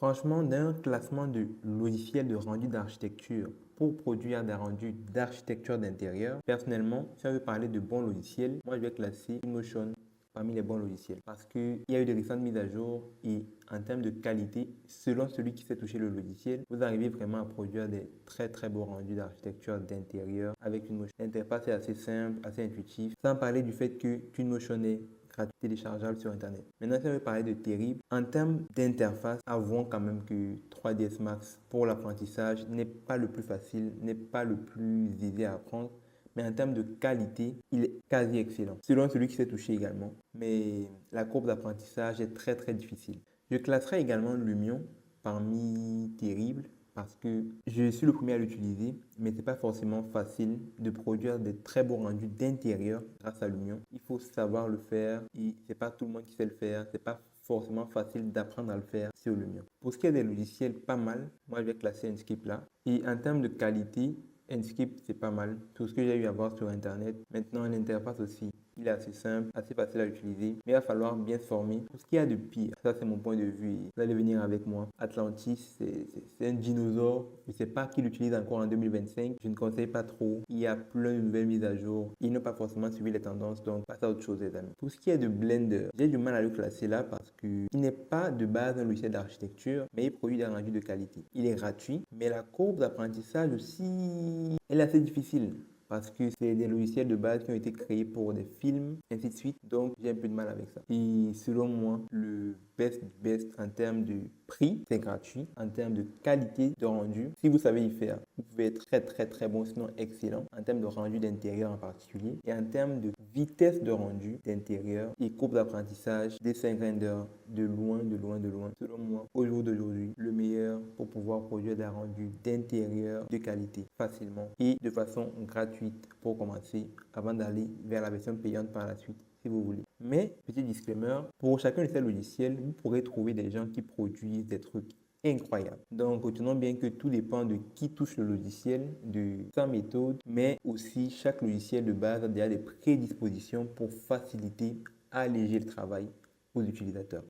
Franchement, dans un classement de logiciels de rendu d'architecture pour produire des rendus d'architecture d'intérieur, personnellement, si on veut parler de bons logiciels, moi je vais classer InMotion parmi les bons logiciels parce qu'il y a eu des récentes mises à jour et en termes de qualité, selon celui qui sait toucher le logiciel, vous arrivez vraiment à produire des très beaux rendus d'architecture d'intérieur avec InMotion. L'interface est assez simple, assez intuitive, sans parler du fait que InMotion est gratuit téléchargeable sur internet. Maintenant, si on veut parler de terrible, en termes d'interface, avouons quand même que 3ds Max pour l'apprentissage n'est pas le plus facile, n'est pas le plus aisé à apprendre. Mais en termes de qualité, il est quasi excellent, selon celui qui s'est touché également. Mais la courbe d'apprentissage est très difficile. Je classerai également Lumion parmi terribles parce que je suis le premier à l'utiliser, mais ce n'est pas forcément facile de produire des très beaux rendus d'intérieur grâce à Lumion. Il faut savoir le faire et ce n'est pas tout le monde qui sait le faire. Ce n'est pas forcément facile d'apprendre à le faire sur Lumion. Pour ce qui est des logiciels pas mal, moi je vais classer Enscape là. Et en termes de qualité, Enscape, c'est pas mal. Tout ce que j'ai eu à voir sur Internet. Maintenant, l'interface aussi. Il est assez simple, assez facile à utiliser, mais il va falloir bien se former. Pour ce qu'il y a de pire, ça c'est mon point de vue. Vous allez venir avec moi. Atlantis, c'est un dinosaure. Je ne sais pas qui l'utilise encore en 2025. Je ne conseille pas trop. Il y a plein de nouvelles mises à jour. Ils n'ont pas forcément suivi les tendances, donc passez à autre chose, les amis. Pour ce qui est de Blender, j'ai du mal à le classer là parce qu'il n'est pas de base un logiciel d'architecture, mais il produit des rendus de qualité. Il est gratuit, mais la courbe d'apprentissage aussi, elle est assez difficile parce que c'est des logiciels de base qui ont été créés pour des films, ainsi de suite. Donc, j'ai un peu de mal avec ça. Et selon moi, le best en termes de prix, c'est gratuit. En termes de qualité de rendu, si vous savez y faire, vous pouvez être très bon, sinon excellent. En termes de rendu d'intérieur en particulier. Et en termes de vitesse de rendu d'intérieur et courbe d'apprentissage, Dessin Render, de loin. Selon moi, au jour d'aujourd'hui, le meilleur pour pouvoir produire des rendus d'intérieur de qualité facilement et de façon gratuite pour commencer avant d'aller vers la version payante par la suite si vous voulez. Mais, petit disclaimer, pour chacun de ces logiciels, vous pourrez trouver des gens qui produisent des trucs incroyables. Donc, retenons bien que tout dépend de qui touche le logiciel, de sa méthode, mais aussi chaque logiciel de base a déjà des prédispositions pour faciliter, alléger le travail aux utilisateurs.